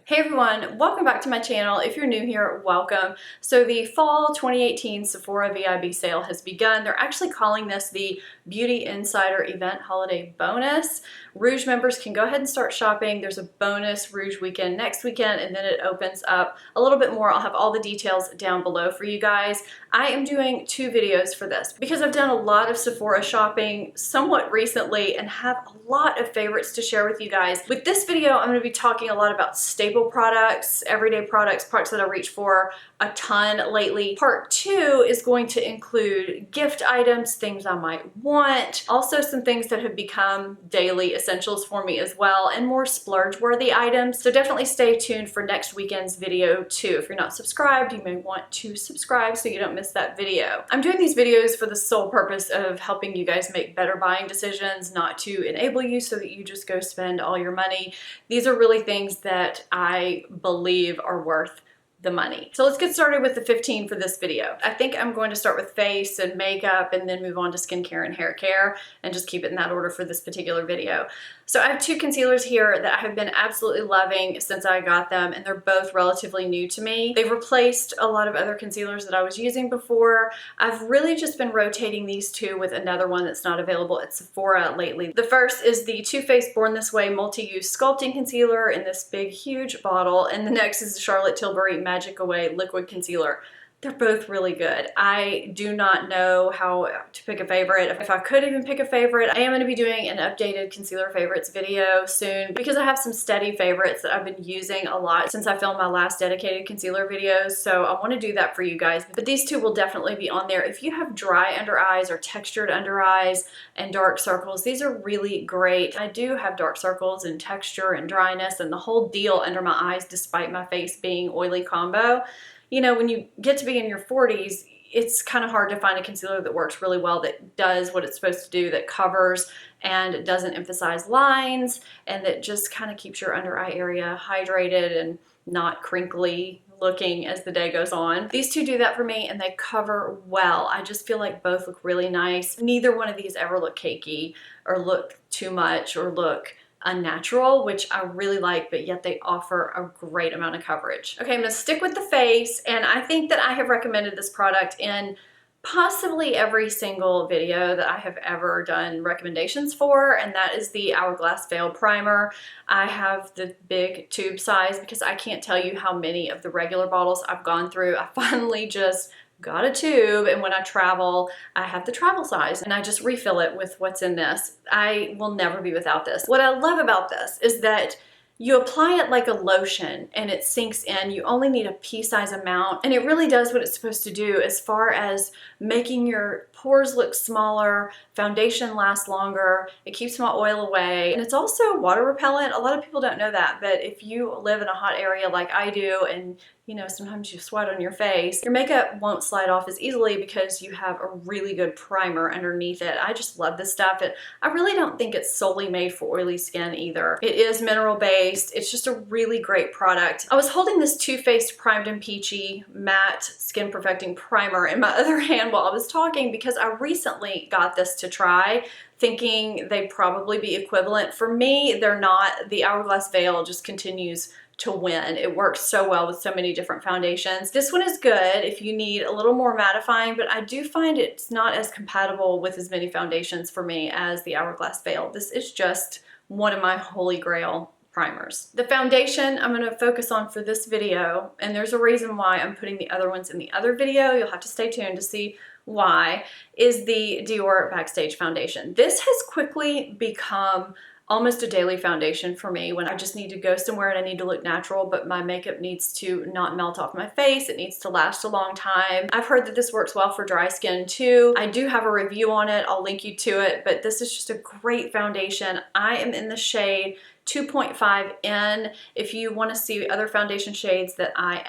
Hey everyone, welcome back to my channel. If you're new here, welcome. So the fall 2018 Sephora Vib sale has begun. They're actually calling this the Beauty Insider Event Holiday Bonus. Rouge members can go ahead and start shopping. There's a bonus Rouge weekend next weekend, and then it opens up a little bit more. I'll have all the details down below for you guys. I am doing two videos for this because I've done a lot of Sephora shopping somewhat recently and have a lot of favorites to share with you guys. With this video, I'm going to be talking a lot about staple products, everyday products, products that I reach for a ton lately. Part two is going to include gift items, things I might want, also some things that have become daily essentials for me as well, and more splurge-worthy items. So definitely stay tuned for next weekend's video too. If you're not subscribed, you may want to subscribe so you don't miss that video. I'm doing these videos for the sole purpose of helping you guys make better buying decisions, not to enable you so that you just go spend all your money. These are really things that I believe are worth the money. So let's get started with the 15 for this video. I think I'm going to start with face and makeup and then move on to skincare and hair care and just keep it in that order for this particular video. So I have two concealers here that I have been absolutely loving since I got them, and they're both relatively new to me. They've replaced a lot of other concealers that I was using before. I've really just been rotating these two with another one that's not available at Sephora lately. The first is the Too Faced Born This Way Multi-Use Sculpting Concealer in this big, huge bottle, and the next is the Charlotte Tilbury Magic Away Liquid Concealer. They're both really good. I do not know how to pick a favorite. If I could even pick a favorite, I am going to be doing an updated concealer favorites video soon because I have some steady favorites that I've been using a lot since I filmed my last dedicated concealer videos. So I want to do that for you guys. But these two will definitely be on there. If you have dry under eyes or textured under eyes and dark circles, these are really great. I do have dark circles and texture and dryness and the whole deal under my eyes despite my face being oily combo. You know, when you get to be in your 40s, it's kind of hard to find a concealer that works really well, that does what it's supposed to do, that covers and doesn't emphasize lines, and that just kind of keeps your under eye area hydrated and not crinkly looking as the day goes on. These two do that for me and they cover well. I just feel like both look really nice. Neither one of these ever look cakey or look too much or look unnatural, which I really like, but yet they offer a great amount of coverage. Okay, I'm gonna stick with the face, and I think that I have recommended this product in possibly every single video that I have ever done recommendations for, and that is the Hourglass Veil Primer. I have the big tube size because I can't tell you how many of the regular bottles I've gone through. I finally just got a tube, and when I travel, I have the travel size and I just refill it with what's in this. I will never be without this. What I love about this is that you apply it like a lotion and it sinks in. You only need a pea-size amount, and it really does what it's supposed to do as far as making your pores look smaller, foundation lasts longer, it keeps my oil away, and it's also water repellent. A lot of people don't know that, but if you live in a hot area like I do, and you know, sometimes you sweat on your face, your makeup won't slide off as easily because you have a really good primer underneath it. I just love this stuff. I really don't think it's solely made for oily skin either. It is mineral based. It's just a really great product. I was holding this Too Faced Primed and Peachy Matte Skin Perfecting Primer in my other hand while I was talking because I recently got this to try, thinking they'd probably be equivalent. For me, they're not. The Hourglass Veil just continues to win. It works so well with so many different foundations. This one is good if you need a little more mattifying, but I do find it's not as compatible with as many foundations for me as the Hourglass Veil. This is just one of my holy grail primers. The foundation I'm going to focus on for this video, and there's a reason why I'm putting the other ones in the other video, you'll have to stay tuned to see why, is the Dior Backstage Foundation. This has quickly become almost a daily foundation for me when I just need to go somewhere and I need to look natural, but my makeup needs to not melt off my face. It needs to last a long time. I've heard that this works well for dry skin too. I do have a review on it. I'll link you to it, but this is just a great foundation. I am in the shade 2.5N. If you want to see other foundation shades that I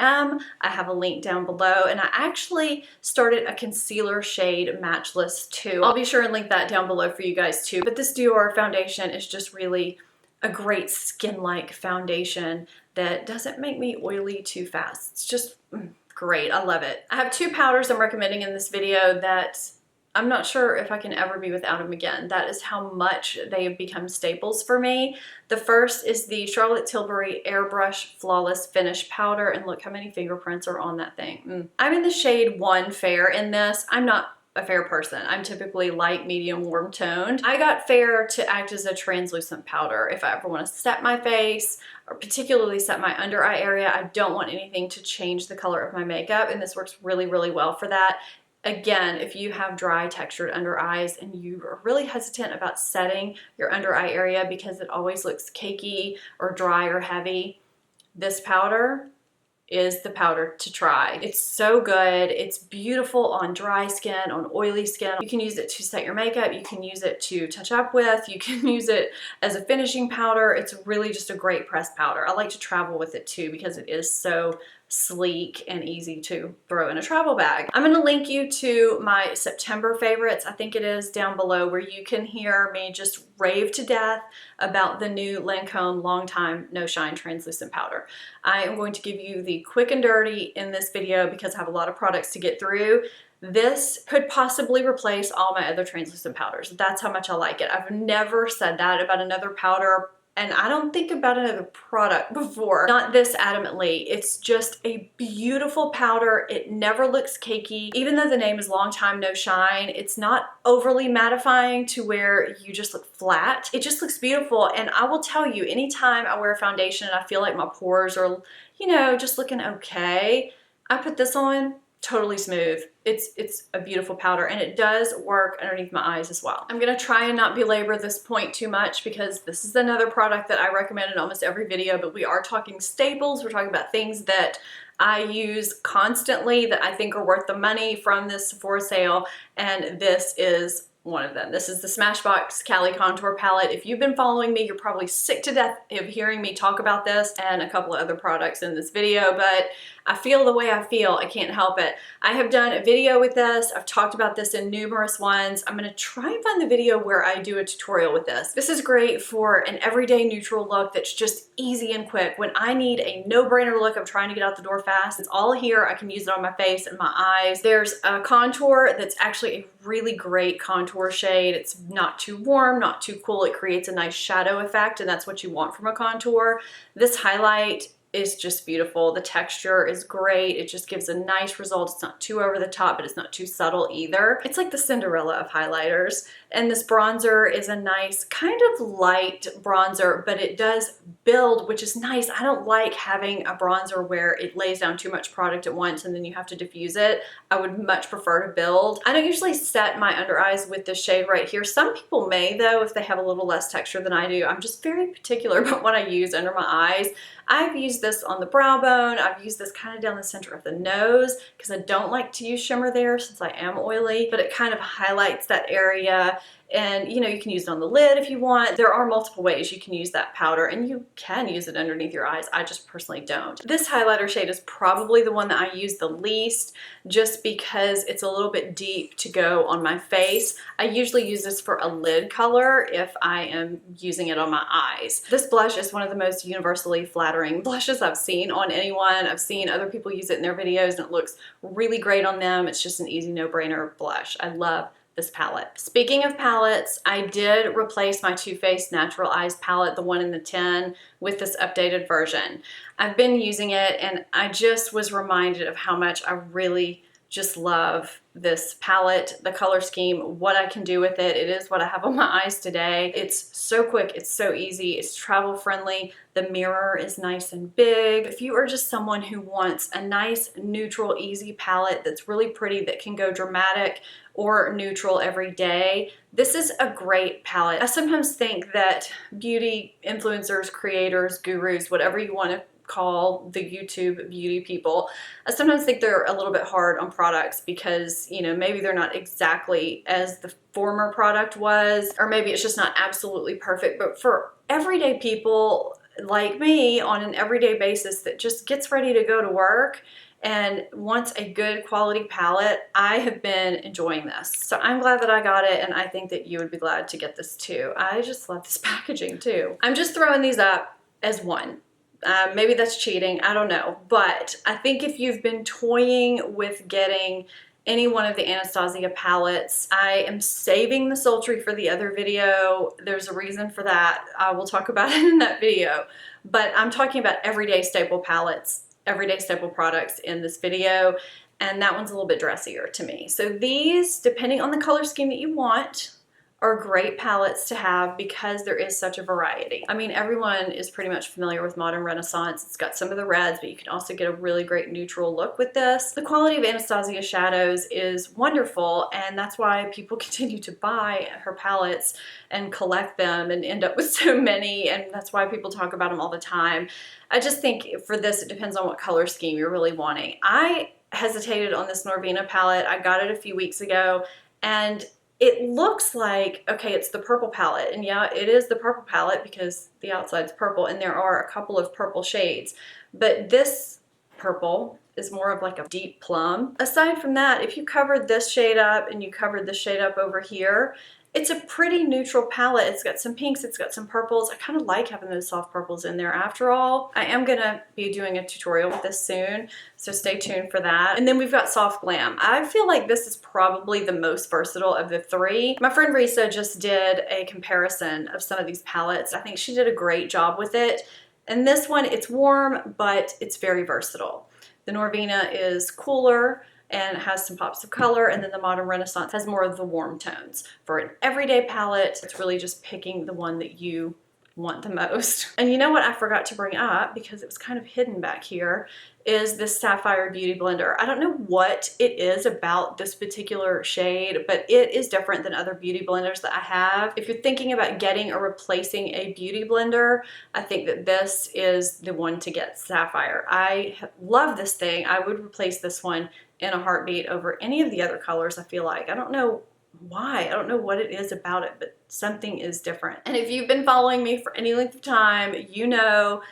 have a link down below, and I actually started a concealer shade match list too. I'll be sure and link that down below for you guys too. But this Dior foundation is just really a great skin-like foundation that doesn't make me oily too fast. It's just great. I love it. I have two powders I'm recommending in this video that I'm not sure if I can ever be without them again. That is how much they have become staples for me. The first is the Charlotte Tilbury Airbrush Flawless Finish Powder, and look how many fingerprints are on that thing. I'm in the shade 1 Fair in this. I'm not a fair person. I'm typically light, medium, warm toned. I got Fair to act as a translucent powder if I ever want to set my face, or particularly set my under eye area. I don't want anything to change the color of my makeup, and this works really, really well for that. Again, if you have dry textured under eyes and you are really hesitant about setting your under eye area because it always looks cakey or dry or heavy, this powder is the powder to try. It's so good. It's beautiful on dry skin, on oily skin. You can use it to set your makeup. You can use it to touch up with. You can use it as a finishing powder. It's really just a great pressed powder. I like to travel with it too because it is so sleek and easy to throw in a travel bag. I'm going to link you to my September favorites, I think it is, down below, where you can hear me just rave to death about the new Lancome Long Time No Shine Translucent Powder. I am going to give you the quick and dirty in this video because I have a lot of products to get through. This could possibly replace all my other translucent powders. That's how much I like it. I've never said that about another powder, and I don't think about another product before. Not this adamantly. It's just a beautiful powder. It never looks cakey. Even though the name is Long Time No Shine, it's not overly mattifying to where you just look flat. It just looks beautiful. And I will tell you, anytime I wear a foundation and I feel like my pores are, you know, just looking okay, I put this on, totally smooth. It's a beautiful powder, and it does work underneath my eyes as well. I'm gonna try and not belabor this point too much because this is another product that I recommend in almost every video, but we are talking staples. We're talking about things that I use constantly that I think are worth the money from this Sephora sale, and this is one of them. This is the Smashbox Cali Contour Palette. If you've been following me, you're probably sick to death of hearing me talk about this and a couple of other products in this video, but I feel the way I feel. I can't help it. I have done a video with this. I've talked about this in numerous ones. I'm gonna try and find the video where I do a tutorial with this. This is great for an everyday neutral look that's just easy and quick. When I need a no-brainer look, I'm trying to get out the door fast, it's all here. I can use it on my face and my eyes. There's a contour that's actually a really great contour shade. It's not too warm, not too cool. It creates a nice shadow effect, and that's what you want from a contour. This highlight is just beautiful. The texture is great. It just gives a nice result. It's not too over the top, but it's not too subtle either. It's like the Cinderella of highlighters. And this bronzer is a nice kind of light bronzer, but it does build, which is nice. I don't like having a bronzer where it lays down too much product at once and then you have to diffuse it. I would much prefer to build. I don't usually set my under eyes with this shade right here. Some people may though, if they have a little less texture than I do. I'm just very particular about what I use under my eyes. I've used this on the brow bone. I've used this kind of down the center of the nose because I don't like to use shimmer there since I am oily, but it kind of highlights that area. And you know, you can use it on the lid if you want. There are multiple ways you can use that powder, and you can use it underneath your eyes. I just personally don't. This highlighter shade is probably the one that I use the least just because it's a little bit deep to go on my face. I usually use this for a lid color if I am using it on my eyes. This blush is one of the most universally flattering blushes I've seen on anyone. I've seen other people use it in their videos and it looks really great on them. It's just an easy no-brainer blush. I love this palette. Speaking of palettes, I did replace my Too Faced Natural Eyes palette, the one in the 10, with this updated version. I've been using it and I just was reminded of how much I really just love this palette, the color scheme, what I can do with it. It is what I have on my eyes today. It's so quick, it's so easy, it's travel friendly. The mirror is nice and big. If you are just someone who wants a nice, neutral, easy palette that's really pretty, that can go dramatic or neutral every day, this is a great palette. I sometimes think that beauty influencers, creators, gurus, whatever you want to call the YouTube beauty people, I sometimes think they're a little bit hard on products because, you know, maybe they're not exactly as the former product was, or maybe it's just not absolutely perfect. But for everyday people like me on an everyday basis that just gets ready to go to work and wants a good quality palette, I have been enjoying this. So I'm glad that I got it, and I think that you would be glad to get this too. I just love this packaging too. I'm just throwing these up as one. Maybe that's cheating, I don't know. But I think if you've been toying with getting any one of the Anastasia palettes. I am saving the sultry for the other video. There's a reason for that. I will talk about it in that video. But I'm talking about everyday staple palettes, everyday staple products in this video. And that one's a little bit dressier to me. So these, depending on the color scheme that you want, are great palettes to have because there is such a variety. I mean, everyone is pretty much familiar with Modern Renaissance. It's got some of the reds, but you can also get a really great neutral look with this. The quality of Anastasia shadows is wonderful, and that's why people continue to buy her palettes and collect them and end up with so many, and that's why people talk about them all the time. I just think for this, it depends on what color scheme you're really wanting. I hesitated on this Norvina palette. I got it a few weeks ago, and it looks like, okay, it's the purple palette, and yeah, it is the purple palette because the outside's purple and there are a couple of purple shades, but this purple is more of like a deep plum. Aside from that, if you covered this shade up and you covered this shade up over here, it's a pretty neutral palette. It's got some pinks, it's got some purples. I kind of like having those soft purples in there after all. I am gonna be doing a tutorial with this soon, so stay tuned for that. And then we've got Soft Glam. I feel like this is probably the most versatile of the three. My friend Risa just did a comparison of some of these palettes. I think she did a great job with it. And this one, it's warm, but it's very versatile. The Norvina is cooler and has some pops of color, and then the Modern Renaissance has more of the warm tones. For an everyday palette, it's really just picking the one that you want the most. And you know what I forgot to bring up, because it was kind of hidden back here, is this Sapphire Beauty Blender. I don't know what it is about this particular shade, but it is different than other beauty blenders that I have. If you're thinking about getting or replacing a beauty blender, I think that this is the one to get, Sapphire. I love this thing. I would replace this one in a heartbeat over any of the other colors, I feel like. I don't know why. I don't know what it is about it, but something is different. And if you've been following me for any length of time, you know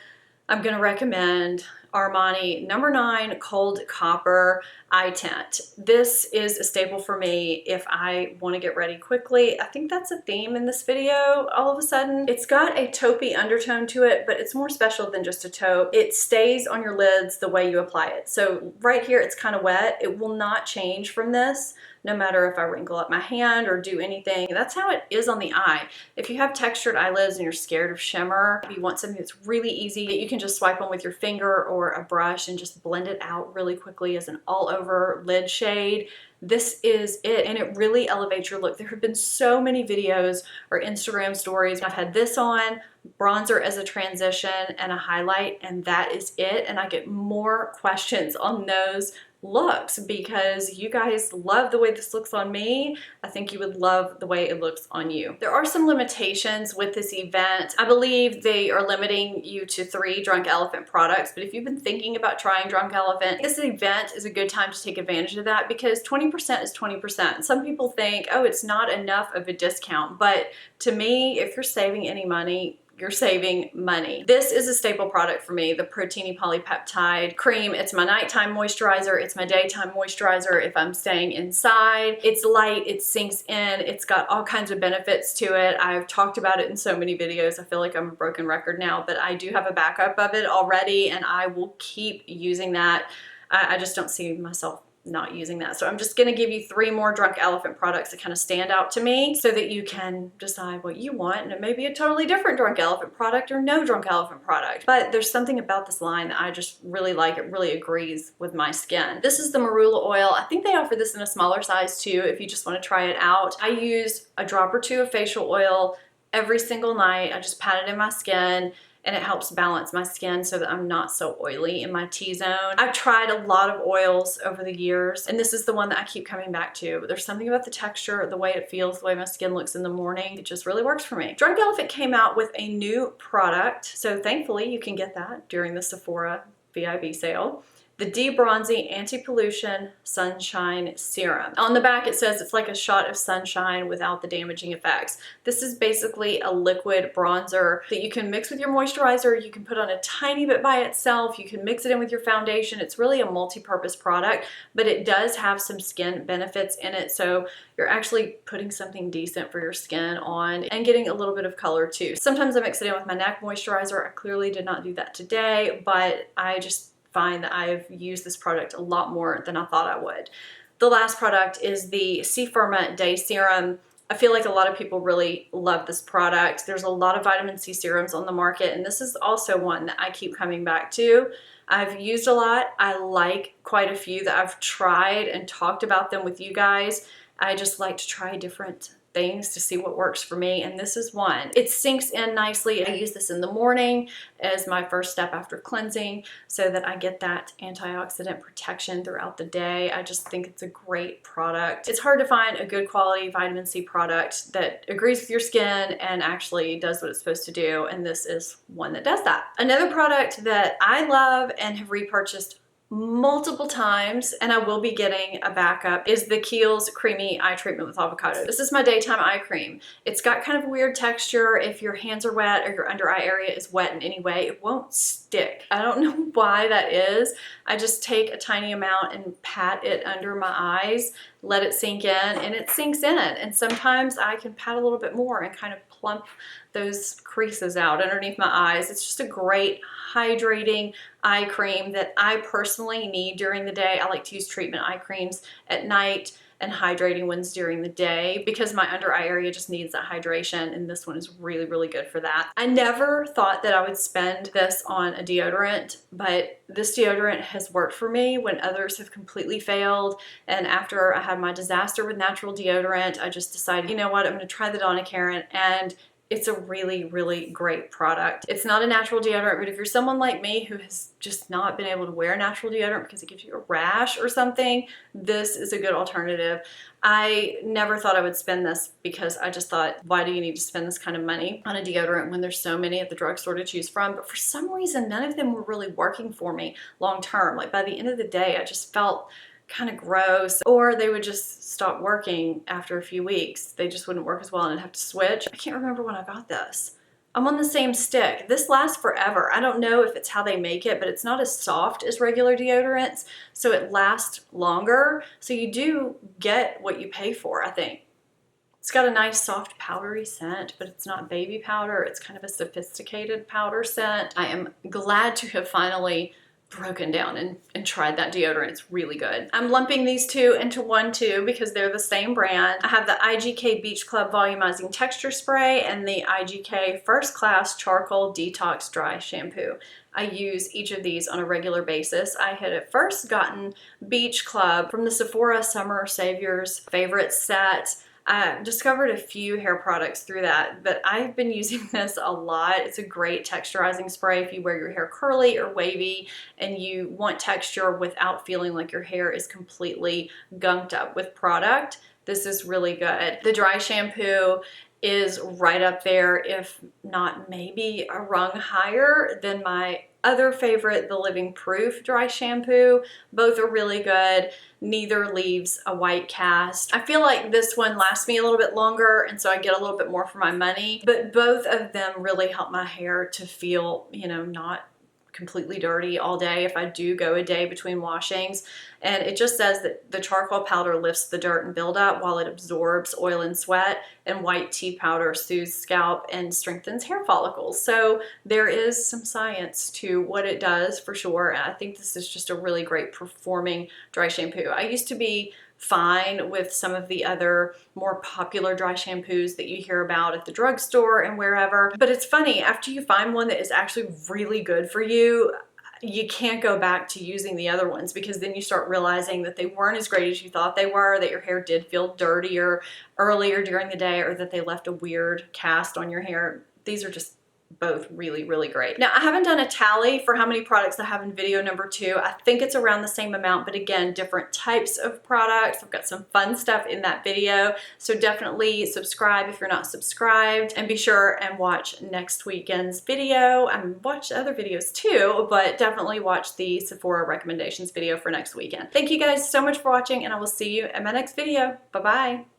I'm going to recommend Armani No. 9 Cold Copper Eye Tint. This is a staple for me if I want to get ready quickly. I think that's a theme in this video all of a sudden. It's got a taupey undertone to it, but it's more special than just a taupe. It stays on your lids the way you apply it. So right here, it's kind of wet. It will not change from this, no matter if I wrinkle up my hand or do anything. That's how it is on the eye. If you have textured eyelids and you're scared of shimmer, if you want something that's really easy, that you can just swipe on with your finger or a brush and just blend it out really quickly as an all-over lid shade, this is it, and it really elevates your look. There have been so many videos or Instagram stories. I've had this on, bronzer as a transition, and a highlight, and that is it. And I get more questions on those looks because you guys love the way this looks on me. I think you would love the way it looks on you. There are some limitations with this event. I believe they are limiting you to 3 Drunk Elephant products, but if you've been thinking about trying Drunk Elephant, this event is a good time to take advantage of that because 20% is 20%. Some people think, oh, it's not enough of a discount, but to me, if you're saving any money, you're saving money. This is a staple product for me, the Protini Polypeptide Cream. It's my nighttime moisturizer. It's my daytime moisturizer if I'm staying inside. It's light, it sinks in, it's got all kinds of benefits to it. I've talked about it in so many videos. I feel like I'm a broken record now, but I do have a backup of it already, and I will keep using that. I just don't see myself not using that. So I'm just going to give you 3 more Drunk Elephant products that kind of stand out to me so that you can decide what you want, and it may be a totally different Drunk Elephant product or no Drunk Elephant product. But there's something about this line that I just really like. It really agrees with my skin. This is the Marula oil. I think they offer this in a smaller size too if you just want to try it out. I use a drop or 2 of facial oil every single night. I just pat it in my skin, and it helps balance my skin so that I'm not so oily in my T-zone. I've tried a lot of oils over the years, and this is the one that I keep coming back to. There's something about the texture, the way it feels, the way my skin looks in the morning. It just really works for me. Drunk Elephant came out with a new product, so thankfully you can get that during the Sephora Vib sale. The De-Bronzy Anti-Pollution Sunshine Serum. On the back it says it's like a shot of sunshine without the damaging effects. This is basically a liquid bronzer that you can mix with your moisturizer, you can put on a tiny bit by itself, you can mix it in with your foundation. It's really a multi-purpose product, but it does have some skin benefits in it, so you're actually putting something decent for your skin on and getting a little bit of color too. Sometimes I mix it in with my neck moisturizer. I clearly did not do that today, but I just find that I've used this product a lot more than I thought I would. The last product is the Sephora Day Serum. I feel like a lot of people really love this product. There's a lot of vitamin C serums on the market, and this is also one that I keep coming back to. I've used a lot. I like quite a few that I've tried and talked about them with you guys. I just like to try different things to see what works for me, and this is one. It sinks in nicely. I use this in the morning as my first step after cleansing so that I get that antioxidant protection throughout the day. I just think it's a great product. It's hard to find a good quality vitamin C product that agrees with your skin and actually does what it's supposed to do, and this is one that does that. Another product that I love and have repurchased multiple times, and I will be getting a backup, is the Kiehl's Creamy Eye Treatment with Avocado. This is my daytime eye cream. It's got kind of a weird texture. If your hands are wet or your under eye area is wet in any way, it won't stick. I don't know why that is. I just take a tiny amount and pat it under my eyes, let it sink in, and it sinks in. And sometimes I can pat a little bit more and kind of plump those creases out underneath my eyes. It's just a great hydrating eye cream that I personally need during the day. I like to use treatment eye creams at night and hydrating ones during the day because my under eye area just needs that hydration, and this one is really, really good for that. I never thought that I would spend this on a deodorant, but this deodorant has worked for me when others have completely failed. And after I had my disaster with natural deodorant, I just decided, you know what, I'm going to try the Donna Karan, and it's a really, really great product. It's not a natural deodorant, but if you're someone like me who has just not been able to wear natural deodorant because it gives you a rash or something, this is a good alternative. I never thought I would spend this because I just thought, why do you need to spend this kind of money on a deodorant when there's so many at the drugstore to choose from? But for some reason, none of them were really working for me long term. Like by the end of the day, I just felt kind of gross, or they would just stop working after a few weeks. They just wouldn't work as well and I'd have to switch. I can't remember when I got this. I'm on the same stick. This lasts forever. I don't know if it's how they make it, but it's not as soft as regular deodorants, so it lasts longer. So you do get what you pay for, I think. It's got a nice soft powdery scent, but it's not baby powder. It's kind of a sophisticated powder scent. I am glad to have finally broken down and tried that deodorant. It's really good. I'm lumping these two into one too because they're the same brand. I have the IGK Beach Club Volumizing Texture Spray and the IGK First Class Charcoal Detox Dry Shampoo. I use each of these on a regular basis. I had at first gotten Beach Club from the Sephora Summer Saviors Favorites set. I discovered a few hair products through that, but I've been using this a lot. It's a great texturizing spray if you wear your hair curly or wavy and you want texture without feeling like your hair is completely gunked up with product. This is really good. The dry shampoo is right up there, if not maybe a rung higher than my other favorite, the Living Proof dry shampoo. Both are really good. Neither leaves a white cast. I feel like this one lasts me a little bit longer, and so I get a little bit more for my money, but both of them really help my hair to feel, you know, not completely dirty all day if I do go a day between washings. And it just says that the charcoal powder lifts the dirt and buildup while it absorbs oil and sweat, and white tea powder soothes scalp and strengthens hair follicles. So there is some science to what it does for sure. And I think this is just a really great performing dry shampoo. I used to be fine with some of the other more popular dry shampoos that you hear about at the drugstore and wherever. But it's funny, after you find one that is actually really good for you, you can't go back to using the other ones because then you start realizing that they weren't as great as you thought they were, that your hair did feel dirtier earlier during the day, or that they left a weird cast on your hair. These are just both really, really great. Now, I haven't done a tally for how many products I have in video number 2. I think it's around the same amount, but again, different types of products. I've got some fun stuff in that video, so definitely subscribe if you're not subscribed, and be sure and watch next weekend's video. Watch other videos too, but definitely watch the Sephora recommendations video for next weekend. Thank you guys so much for watching, and I will see you in my next video. Bye-bye.